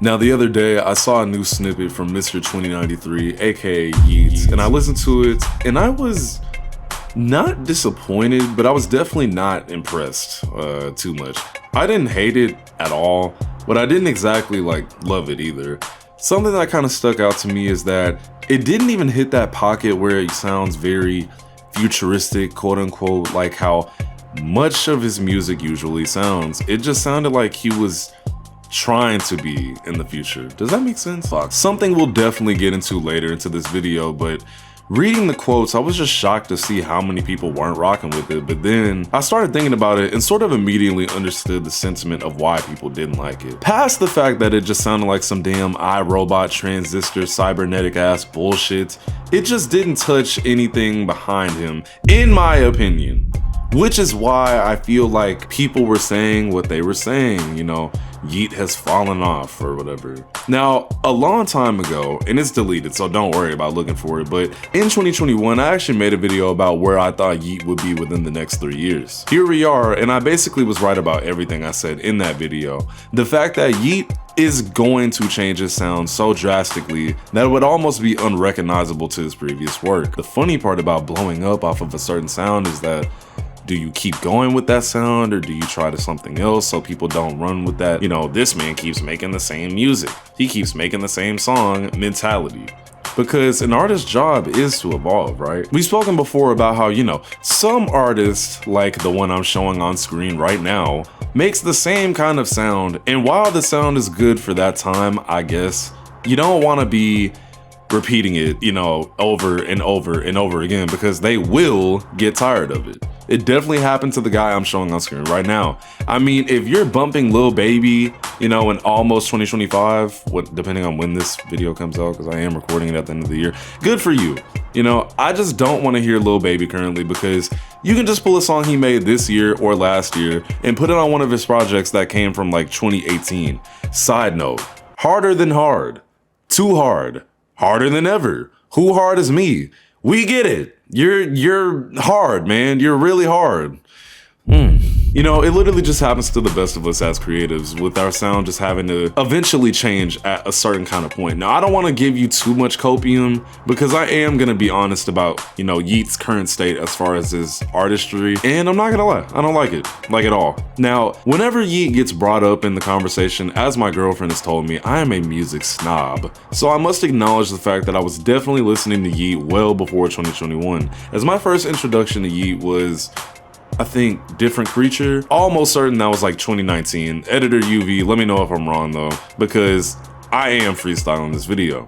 Now the other day, I saw a new snippet from Mr. 2093, aka Yeat, and I listened to it, and I was not disappointed, but I was definitely not impressed too much. I didn't hate it at all, but I didn't exactly love it either. Something that kind of stuck out to me is that it didn't even hit that pocket where it sounds very futuristic, quote unquote, like how much of his music usually sounds. It just sounded like he was trying to be in the future. Does that make sense? Something we'll definitely get into later into this video, but reading the quotes, I was just shocked to see how many people weren't rocking with it, but then I started thinking about it and sort of immediately understood the sentiment of why people didn't like it. Past the fact that it just sounded like some damn iRobot transistor cybernetic ass bullshit, it just didn't touch anything behind him, in my opinion. Which is why I feel like people were saying what they were saying, you know, Yeat has fallen off or whatever. Now, a long time ago, and it's deleted, so don't worry about looking for it, but in 2021, I actually made a video about where I thought Yeat would be within the next 3 years. Here we are, and I basically was right about everything I said in that video. The fact that Yeat is going to change his sound so drastically that it would almost be unrecognizable to his previous work. The funny part about blowing up off of a certain sound is that do you keep going with that sound or do you try to something else so people don't run with that, you know, this man keeps making the same music, he keeps making the same song mentality? Because an artist's job is to evolve, right? We've spoken before about how, you know, some artists, like the one I'm showing on screen right now, makes the same kind of sound, and while the sound is good for that time, I guess, you don't want to be repeating it, you know, over and over and over again, because they will get tired of it. It definitely happened to the guy I'm showing on screen right now. I mean, if you're bumping Lil Baby, you know, in almost 2025, depending on when this video comes out, because I am recording it at the end of the year, good for you. You know, I just don't want to hear Lil Baby currently, because you can just pull a song he made this year or last year and put it on one of his projects that came from like 2018. Side note, harder than hard, too hard, harder than ever. Who hard is me? We get it. You're hard, man. You're really hard. You know, it literally just happens to the best of us as creatives, with our sound just having to eventually change at a certain kind of point. Now, I don't want to give you too much copium, because I am going to be honest about, you know, Yeat's current state as far as his artistry, and I'm not gonna lie, I don't like it, like at all. Now, whenever Yeat gets brought up in the conversation, as my girlfriend has told me, I am a music snob. So I must acknowledge the fact that I was definitely listening to Yeat well before 2021, as my first introduction to Yeat was, I think, Different Creature. Almost certain that was like 2019. Editor UV, let me know if I'm wrong though, because I am freestyling this video.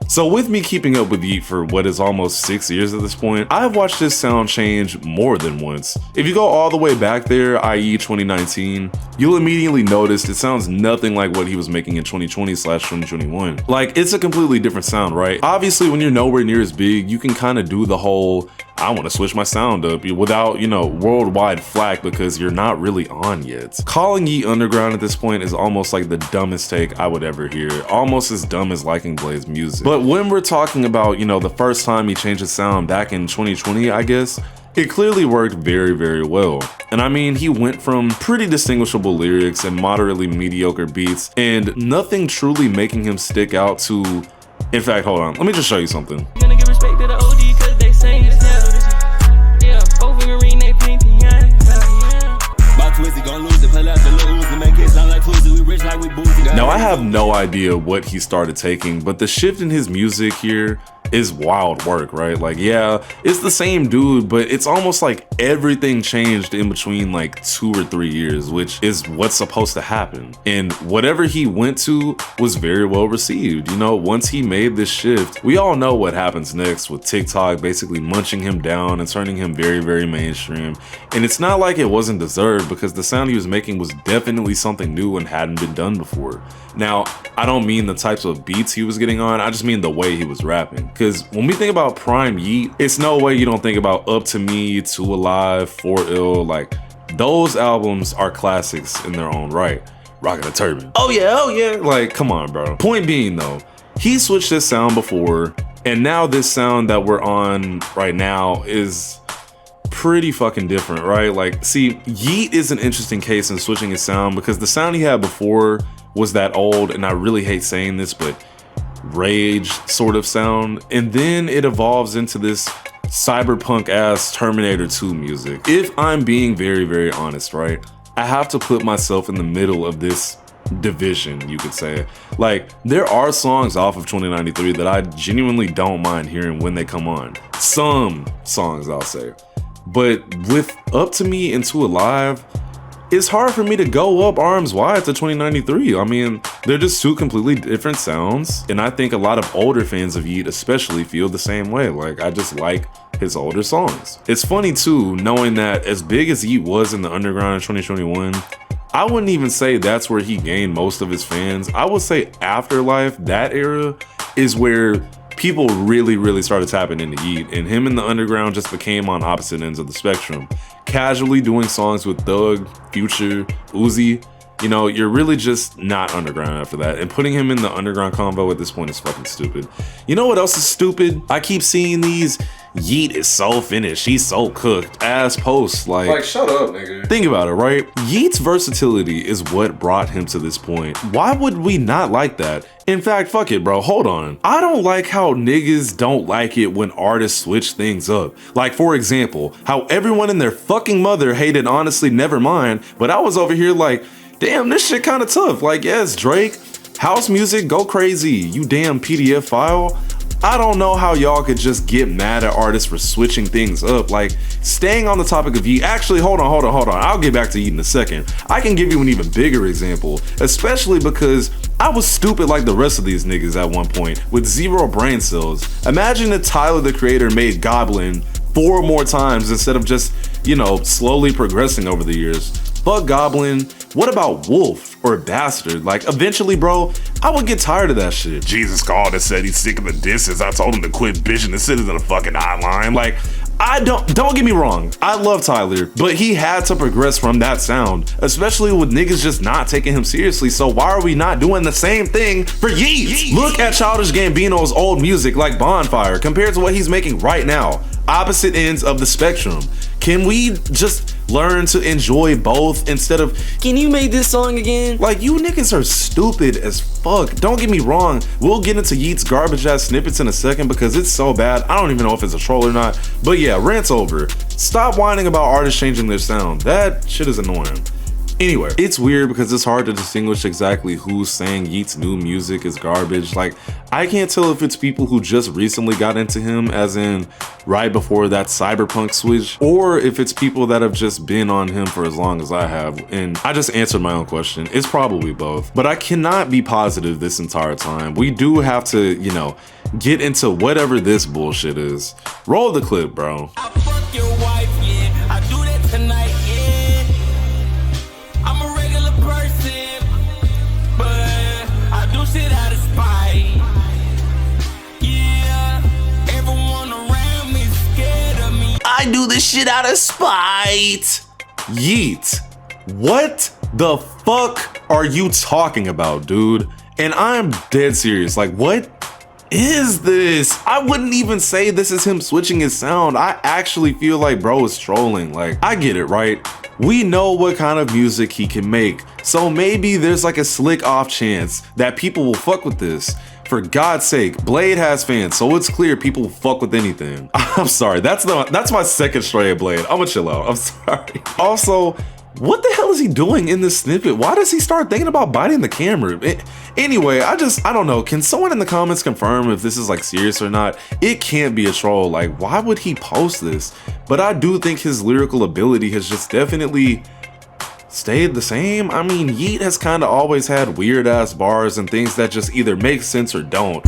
So with me keeping up with Yeat for what is almost 6 years at this point, I've watched his sound change more than once. If you go all the way back there, i.e. 2019, you'll immediately notice it sounds nothing like what he was making in 2020/2021. Like, it's a completely different sound, right? Obviously, when you're nowhere near as big, you can kind of do the whole, I want to switch my sound up without, you know, worldwide flack, because you're not really on yet. Calling Yeat underground at this point is almost like the dumbest take I would ever hear. Almost as dumb as liking Blaze's music. But when we're talking about, you know, the first time he changed his sound back in 2020, I guess, it clearly worked very, very well. And I mean, he went from pretty distinguishable lyrics and moderately mediocre beats and nothing truly making him stick out to, in fact, hold on, let me just show you something. Gonna give respect to the OG cause they saying it's hell. Yeah, both finger ring they painting, yeah. Now I have no idea what he started taking, but the shift in his music here is wild work, right? Like, yeah, it's the same dude, but it's almost like everything changed in between like 2 or 3 years, which is what's supposed to happen. And whatever he went to was very well received. You know, once he made this shift, we all know what happens next, with TikTok basically munching him down and turning him very, very mainstream. And it's not like it wasn't deserved, because the sound he was making was definitely something new and hadn't been done before. Now, I don't mean the types of beats he was getting on, I just mean the way he was rapping. Because when we think about prime Yeat, it's no way you don't think about Up To Me, Too Alive, For Ill. Like, those albums are classics in their own right. Rockin' a Turban. Oh yeah, like, come on, bro. Point being though, he switched his sound before, and now this sound that we're on right now is pretty fucking different, right? Like, see, Yeat is an interesting case in switching his sound because the sound he had before was that old, and I really hate saying this, but rage sort of sound, and then it evolves into this cyberpunk ass Terminator 2 music. If I'm being very, very honest, right, I have to put myself in the middle of this division, you could say. Like, there are songs off of 2093 that I genuinely don't mind hearing when they come on. Some songs, I'll say. But with Up To Me and Too Alive, it's hard for me to go up arms wide to 2093. I mean, they're just two completely different sounds, and I think a lot of older fans of Yeat especially feel the same way. Like, I just like his older songs. It's funny too, knowing that as big as Yeat was in the underground in 2021, I wouldn't even say that's where he gained most of his fans. I would say Afterlife, that era, is where people really started tapping into Yeat, and him in the underground just became on opposite ends of the spectrum. Casually doing songs with Thug, Future, Uzi, you know, you're really just not underground after that. And putting him in the underground convo at this point is fucking stupid. You know what else is stupid? I keep seeing these Yeat is so finished, he's so cooked ass posts. Like shut up, nigga. Think about it, right? Yeat's versatility is what brought him to this point. Why would we not like that? In fact, fuck it, bro, hold on. I don't like how niggas don't like it when artists switch things up. Like, for example, how everyone and their fucking mother hated Honestly Nevermind, but I was over here like, damn, this shit kinda tough. Like, yes, Drake, house music, go crazy, you damn PDF file. I don't know how y'all could just get mad at artists for switching things up. Like, staying on the topic of Yeat, actually, hold on. I'll get back to Yeat in a second. I can give you an even bigger example, especially because I was stupid like the rest of these niggas at one point with zero brain cells. Imagine if Tyler, the Creator, made Goblin 4 more times instead of just, you know, slowly progressing over the years. Fuck Goblin. What about Wolf or Bastard? Like, eventually, bro, I would get tired of that shit. Jesus called and said he's sick of the disses. I told him to quit bitching. This shit is in a fucking hotline. Like, don't get me wrong, I love Tyler, but he had to progress from that sound, especially with niggas just not taking him seriously. So why are we not doing the same thing for Yeat? Look at Childish Gambino's old music like Bonfire compared to what he's making right now. Opposite ends of the spectrum. Can we just learn to enjoy both instead of, can you make this song again? Like, you niggas are stupid as fuck. Don't get me wrong, we'll get into Yeat's garbage ass snippets in a second because it's so bad, I don't even know if it's a troll or not. But yeah, rant's over. Stop whining about artists changing their sound. That shit is annoying. Anyway, it's weird because it's hard to distinguish exactly who's saying Yeat's new music is garbage. Like, I can't tell if it's people who just recently got into him, as in right before that cyberpunk switch, or if it's people that have just been on him for as long as I have. And I just answered my own question. It's probably both, but I cannot be positive this entire time. We do have to, you know, get into whatever this bullshit is. Roll the clip, bro. I fuck your wife, yeah. I do that tonight, yeah. I'm a regular person, but I do shit out of spite. Yeah, everyone around me scared of me. I do this shit out of spite. Yeat, what the fuck are you talking about, dude? And I'm dead serious. Like, what is this? I wouldn't even say this is him switching his sound. I actually feel like bro is trolling. Like, I get it, right? We know what kind of music he can make, so maybe there's like a slick off chance that people will fuck with this. For God's sake, Blade has fans, so it's clear people will fuck with anything. I'm sorry, that's my second stray of Blade. I'ma chill out, I'm sorry. Also, what the hell is he doing in this snippet? Why does he start thinking about biting the camera? Anyway, I don't know. Can someone in the comments confirm if this is like serious or not? It can't be a troll. Like, why would he post this? But I do think his lyrical ability has just definitely stayed the same. I mean, Yeat has kind of always had weird ass bars and things that just either make sense or don't.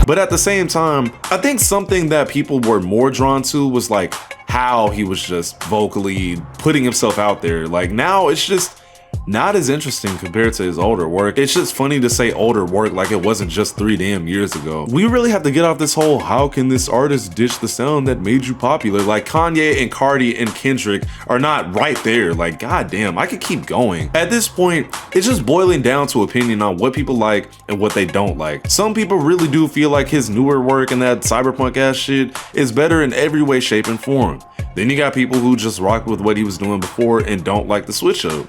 But at the same time, I think something that people were more drawn to was like how he was just vocally putting himself out there. Like, now it's just not as interesting compared to his older work. It's just funny to say older work like it wasn't just 3 damn years ago. We really have to get off this whole how can this artist ditch the sound that made you popular. Like Kanye and Cardi and Kendrick are not right there. Like goddamn, I could keep going. At this point, it's just boiling down to opinion on what people like and what they don't like. Some people really do feel like his newer work and that cyberpunk ass shit is better in every way, shape, and form. Then you got people who just rock with what he was doing before and don't like the switch up.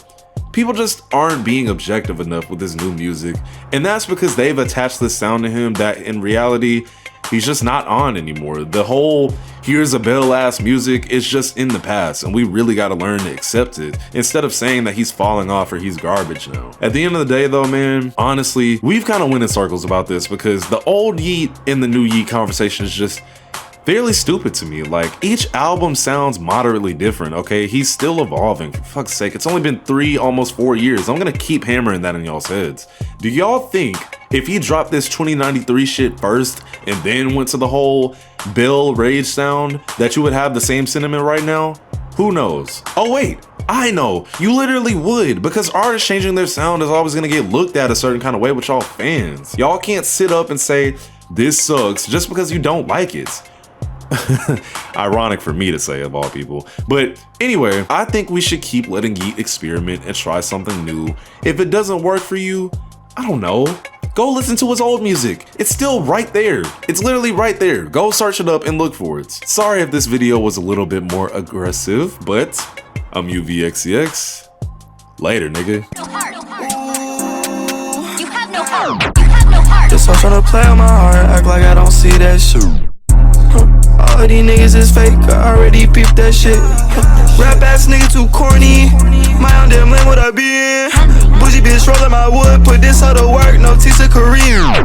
People just aren't being objective enough with his new music, and that's because they've attached this sound to him that in reality, he's just not on anymore. The whole here's a Bell ass music is just in the past, and we really gotta learn to accept it instead of saying that he's falling off or he's garbage now. At the end of the day though, man, honestly, we've kind of went in circles about this because the old Yeat and the new Yeat conversation is just fairly stupid to me. Like each album sounds moderately different, okay? He's still evolving, for fuck's sake. It's only been 3, almost 4 years. I'm gonna keep hammering that in y'all's heads. Do y'all think if he dropped this 2093 shit first and then went to the whole Bill Rage sound that you would have the same sentiment right now? Who knows? Oh wait, I know, you literally would, because artists changing their sound is always gonna get looked at a certain kind of way with y'all fans. Y'all can't sit up and say this sucks just because you don't like it. Ironic for me to say, of all people. But anyway, I think we should keep letting Yeat experiment and try something new. If it doesn't work for you, I don't know, go listen to his old music. It's still right there. It's literally right there. Go search it up and look for it. Sorry if this video was a little bit more aggressive, but I'm UVXCX. Later, nigga. You have no heart. You have no heart. This song tryna play on my heart, act like I don't see that shit. All these niggas is fake, I already peeped that shit. Rap ass nigga too corny. My own damn lane, what I be in? Bougie bitch rolling my wood, put this hoe to work, no Tisa Korean.